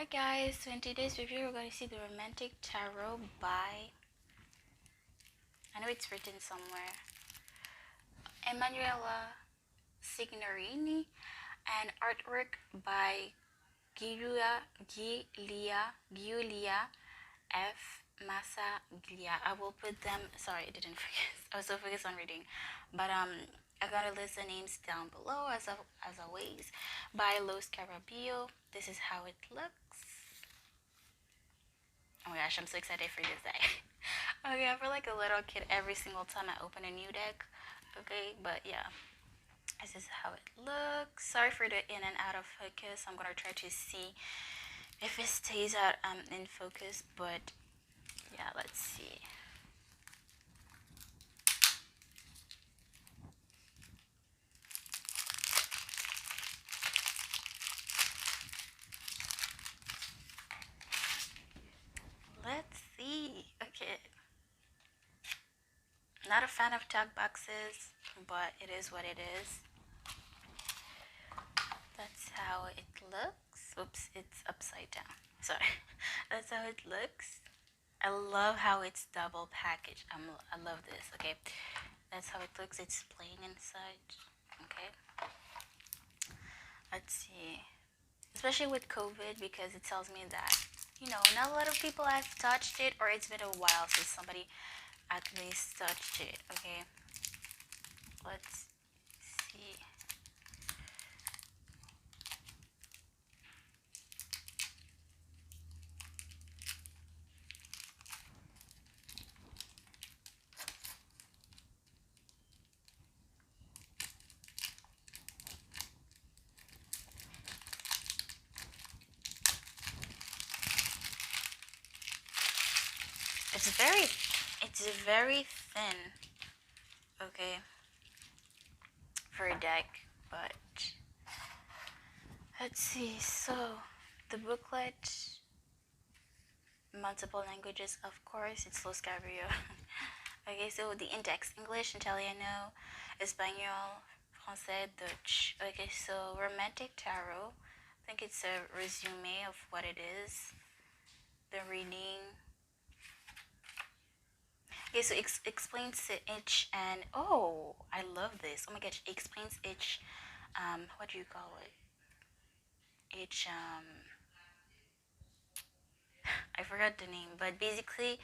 Hi guys, so in today's review we're going to see the Romantic Tarot by, I know it's written somewhere, Emanuela Signorini, and artwork by Guilia F. Massaglia. I will put them, sorry I didn't focus, I was so focused on reading, but I gotta list the names down below as always. By Lo Scarabeo. This is how it looks. Oh my gosh, I'm so excited for this day. Okay, I feel like a little kid every single time I open a new deck. Okay, but yeah, this is how it looks. Sorry for the in and out of focus. I'm gonna try to see if it stays out in focus, but yeah, let's see. Let's see. Okay. Not a fan of tag boxes, but it is what it is. That's how it looks. Oops, it's upside down. Sorry. That's how it looks. I love how it's double packaged. I love this. Okay, that's how it looks. It's plain inside. Okay, let's see. Especially with COVID, because it tells me that, you know, not a lot of people have touched it, or it's been a while since somebody at least touched it. Okay, let's see. It's very thin. Okay, for a deck, but let's see. So the booklet, multiple languages, of course, it's Lo Scarabeo. Okay, so the index, English, Italiano, Espanol, Francais, Dutch. Okay, so Romantic Tarot, I think it's a resume of what it is. The reading. Okay, so explains each, and oh, I love this. Oh my gosh, explains each, what do you call it? Each, I forgot the name, but basically,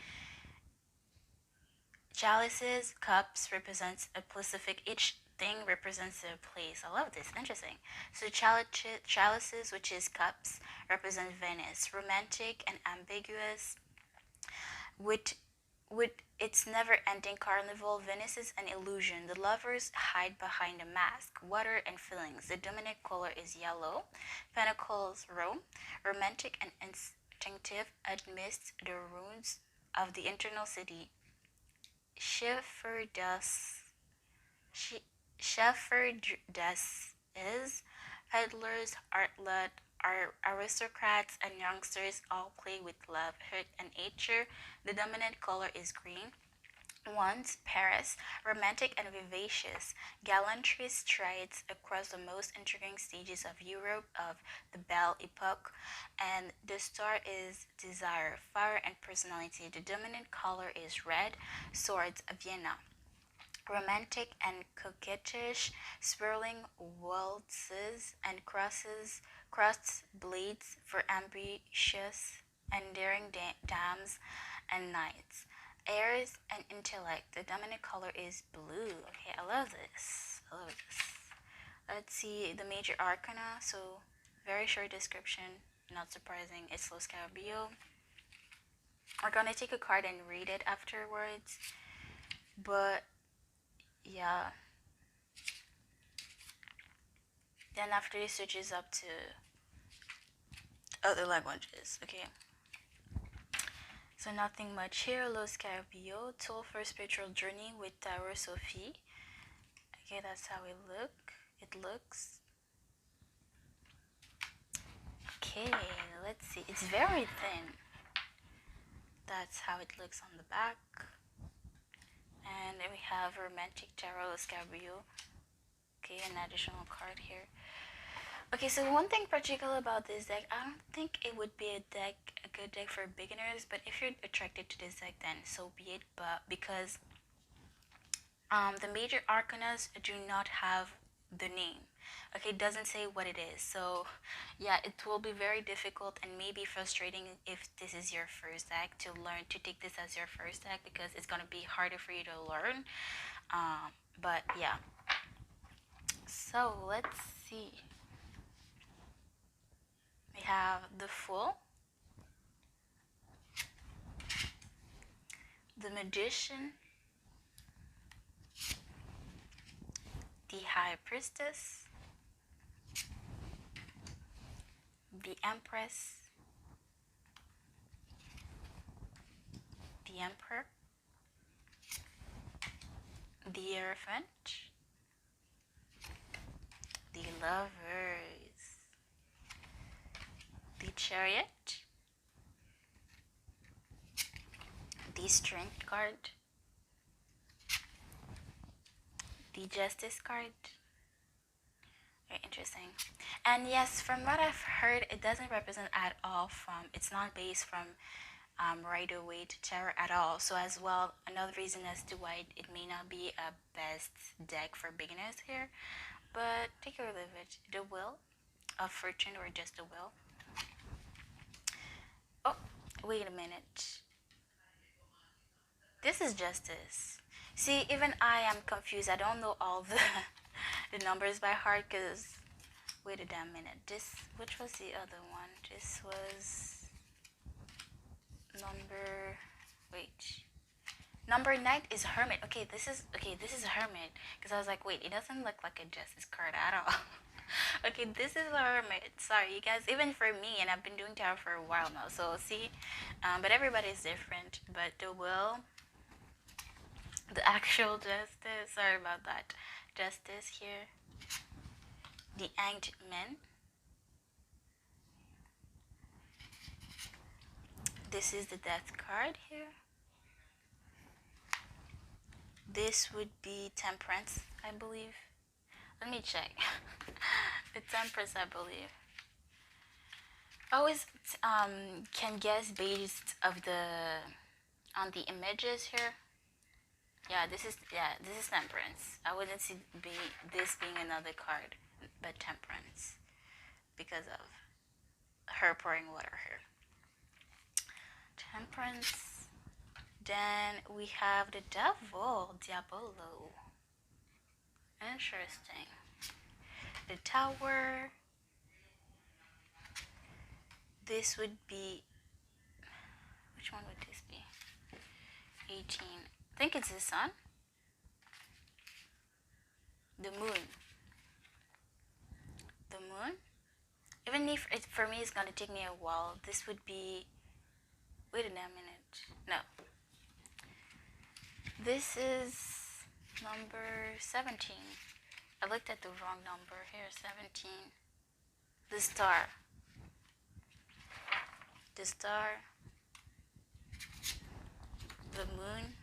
chalices, cups represents a specific, each thing represents a place. I love this. Interesting. So chalices, which is cups, represent Venice, romantic and ambiguous. With its never-ending carnival, Venice is an illusion. The lovers hide behind a mask. Water and feelings. The dominant color is yellow. Pentacles, Rome, romantic and instinctive amidst the ruins of the internal city. Shepherdess is peddlers, aristocrats, and youngsters all play with love, hurt, and nature. The dominant color is green. Once Paris, romantic and vivacious, gallantry strides across the most intriguing stages of Europe of the Belle Epoque, and the star is desire, fire, and personality. The dominant color is red, swords, Vienna. Romantic and coquettish, swirling waltzes and crossed blades for ambitious and daring dames and knights. Airs and intellect. The dominant color is blue. Okay, I love this. I love this. Let's see the major arcana. So, very short description. Not surprising. It's Lo Scarabeo. We're gonna take a card and read it afterwards. But yeah. Then after it switches up to other languages. Okay. So nothing much here. Lo Scarabeo, tool for spiritual journey with Tarot Sophie. Okay, that's how it looks. Okay, let's see. It's very thin. That's how it looks on the back. And then we have Romantic Tarot Lo Scarabeo. Okay, an additional card here. Okay, so one thing particular about this deck, I don't think it would be a good deck for beginners, but if you're attracted to this deck, then so be it. But because the major arcanas do not have the name. Okay, it doesn't say what it is. So yeah, it will be very difficult and maybe frustrating if this is your first deck to learn to take this as your first deck, because it's gonna be harder for you to learn. But yeah, so let's see. We have the Fool, the Magician, the High Priestess, the Empress, the Emperor, the Hierophant, the Lovers, the Chariot, the Strength card, the Justice card. Very interesting. And yes, from what I've heard, it doesn't represent at all from, it's not based from Rider Waite Tarot at all. So as well, another reason as to why it may not be a best deck for beginners here. But take or leave it. The Wheel of Fortune, or just the Wheel. Oh, wait a minute. This is Justice. See, even I am confused. I don't know all the the numbers by heart, because wait a damn minute. This, which was the other one? This was number, wait. Number 9 is Hermit. Okay, this is Hermit. Because I was like, wait, it doesn't look like a Justice card at all. Okay, this is a Hermit. Sorry, you guys. Even for me, and I've been doing tarot for a while now. So see, but everybody's different. But the Will, the actual Justice. Sorry about that. Justice here. The Hanged Man. This is the Death card here. This would be Temperance, I believe. Let me check. The Temperance, I believe. Always can guess based of the on the images here. Yeah, this is Temperance. I wouldn't see this being another card, but Temperance, because of her pouring water here. Temperance. Then we have the Devil, Diabolo. Interesting. The Tower. This would be, which one would this be? 18. I think it's the Sun. The Moon. The Moon. Even if it, for me, it's gonna take me a while. This would be, wait a minute. No. This is number 17. I looked at the wrong number here. 17. The Star. The Star. The Moon.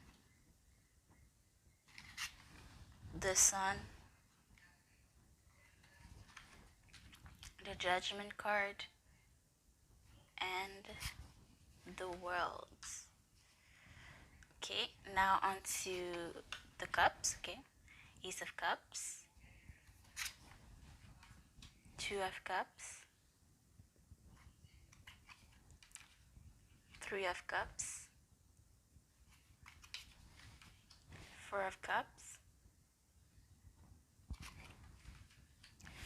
The Sun. The Judgment card. And the Worlds. Okay, now on to the Cups. Okay, Ace of Cups. 2 of Cups. 3 of Cups. 4 of Cups.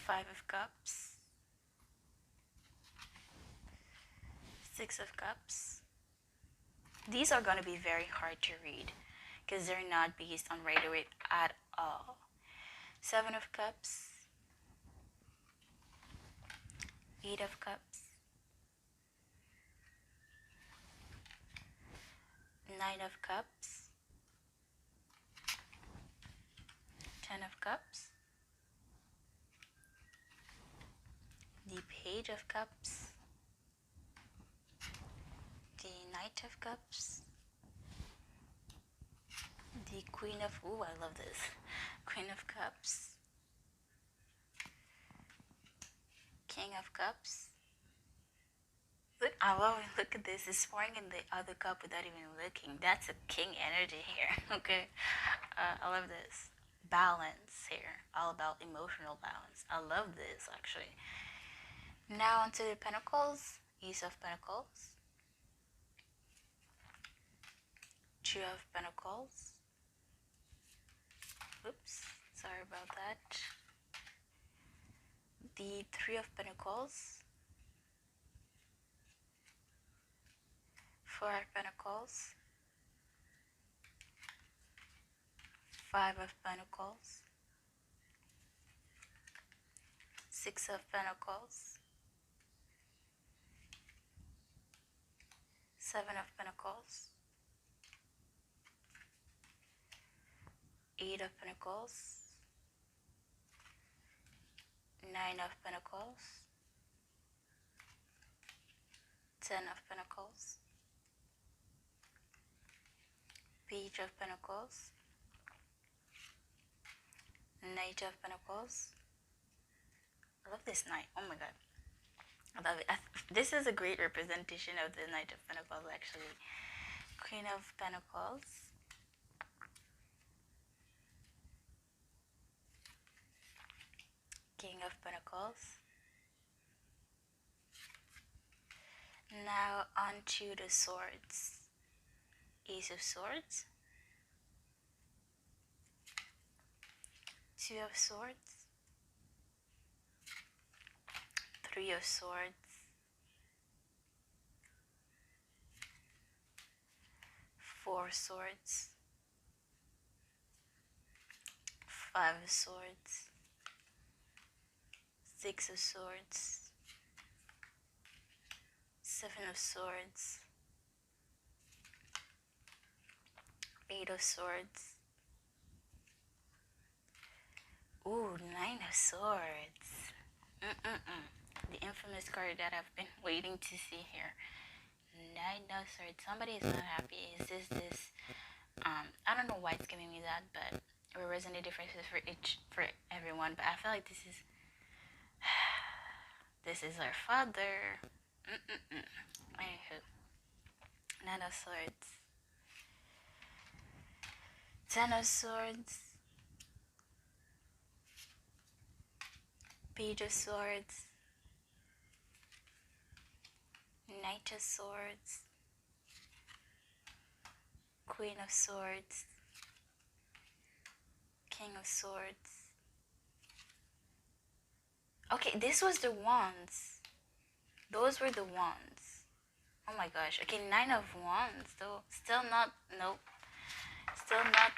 5 of Cups. 6 of Cups. These are going to be very hard to read because they're not based on Rider Waite at all. 7 of Cups. 8 of Cups. 9 of Cups. 10 of Cups. The Page of Cups. The Knight of Cups. The Queen of, ooh, I love this. Queen of Cups. King of Cups. Look, I love it. Look at this. It's pouring in the other cup without even looking. That's a king energy here. Okay. I love this. Balance here. All about emotional balance. I love this actually. Now onto the Pentacles. Ace of Pentacles. Two of Pentacles. Oops. Sorry about that. The Three of Pentacles. Four of Pentacles. Five of Pentacles. Six of Pentacles. Seven of Pentacles. Eight of Pentacles. Nine of Pentacles. Ten of Pentacles. Page of Pentacles. Knight of Pentacles. I love this knight. Oh my god. I love it. This is a great representation of the Knight of Pentacles actually. Queen of Pentacles. King of Pentacles. Now onto the swords. Ace of Swords. Two of Swords. Three of Swords. Four Swords. Five of Swords. Six of Swords. Seven of Swords. Eight of Swords. Ooh, Nine of Swords. The infamous card that I've been waiting to see here. Nine of Swords. Somebody is not happy. Is this? I don't know why it's giving me that, but we're resonating differences for everyone. But I feel like this is our father. Anywho, Nine of Swords. Ten of Swords. Page of Swords. Knight of Swords. Queen of Swords. King of Swords. Okay, this was the wands. Those were the wands. Oh my gosh. Okay, Nine of Wands though. Still not, nope. Still not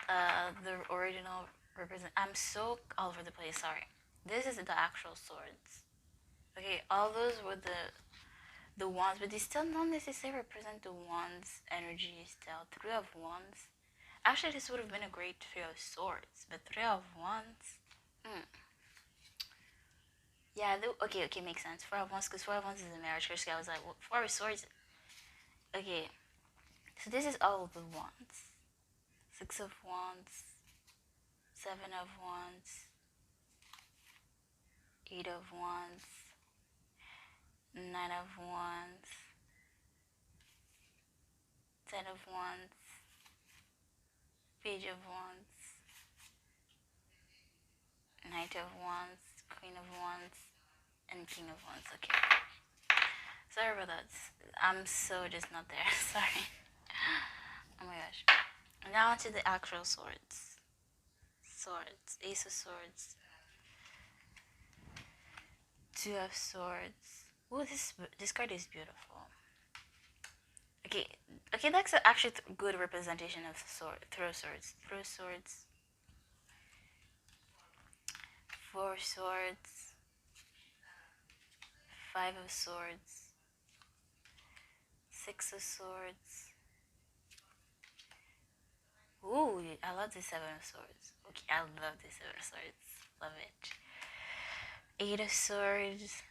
the original represent. I'm so all over the place, sorry. This is the actual swords. Okay, all those were the wands, but they still not necessarily represent the wands energy still. Three of Wands. Actually, this would have been a great Three of Swords, but Three of Wands. Yeah, okay, makes sense. Four of Wands, because Four of Wands is a marriage curse. I was like, well, Four of Swords. Okay, so this is all of the wands. Six of Wands. Seven of Wands. Eight of Wands. Nine of Wands. Ten of Wands. Page of Wands. Knight of Wands. Queen of Wands. And King of Wands. Okay. Sorry about that. I'm so just not there. Sorry. Oh my gosh. Now to the actual swords. Swords. Ace of Swords. Two of Swords. Ooh, this card is beautiful. Okay, that's actually good representation of throw swords. Throw swords. Four Swords. Five of Swords. Six of Swords. Ooh, I love the Seven of Swords. Okay, I love the Seven of Swords. Love it. Eight of Swords.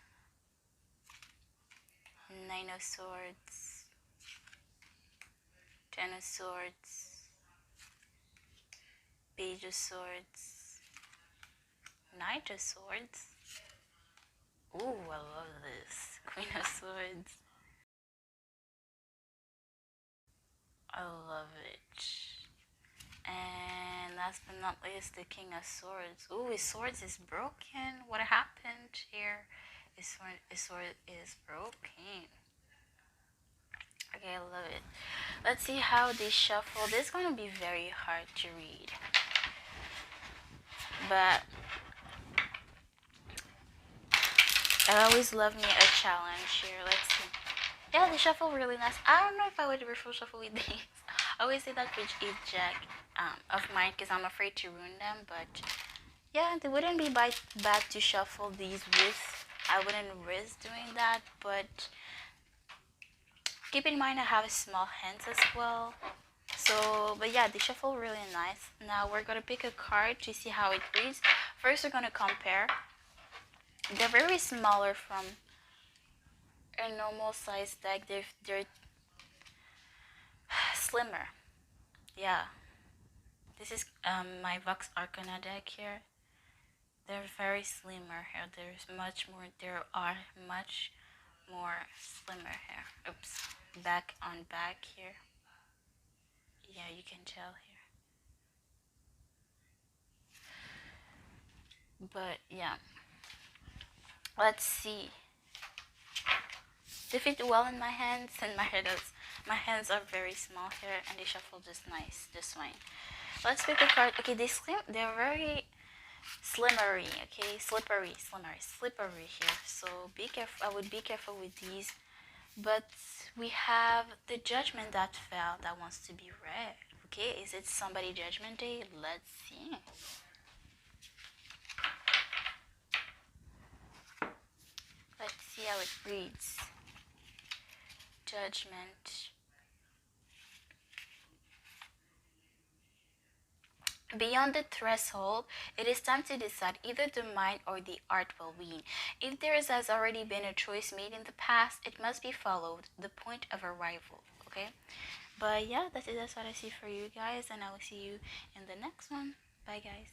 Nine of Swords. Ten of Swords. Page of Swords. Knight of Swords. Ooh, I love this. Queen of Swords. I love it. And last but not least, the King of Swords. Ooh, his swords is broken. What happened here? His sword is broken. Okay, I love it. Let's see how they shuffle. This is gonna be very hard to read, but I always love me a challenge here. Let's see. Yeah, they shuffle really nice. I don't know if I would refill shuffle with these. I always say that with each deck of mine because I'm afraid to ruin them. But yeah, they wouldn't be bad to shuffle these with. I wouldn't risk doing that, but keep in mind I have small hands as well. So, but yeah, they shuffle really nice. Now we're gonna pick a card to see how it reads. First, we're gonna compare. They're very smaller from a normal size deck. They're slimmer. Yeah, this is my Vox Arcana deck here. They're very slimmer here. There are much more slimmer here. Oops, back on back here. Yeah, you can tell here. But yeah, let's see. They fit well in my hands, and my hands are very small here, and they shuffle just nice, just fine. Let's pick a card. Okay, they're very slimmery. Okay, slippery here. So be careful. I would be careful with these. But we have the Judgment that fell that wants to be read. Okay, is it somebody Judgment Day? Let's see. Let's see how it reads. Judgment. Beyond the threshold, it is time to decide either the mind or the art will win. If there has already been a choice made in the past, it must be followed, the point of arrival. Okay? But yeah, that's it. That's what I see for you guys, and I will see you in the next one. Bye, guys.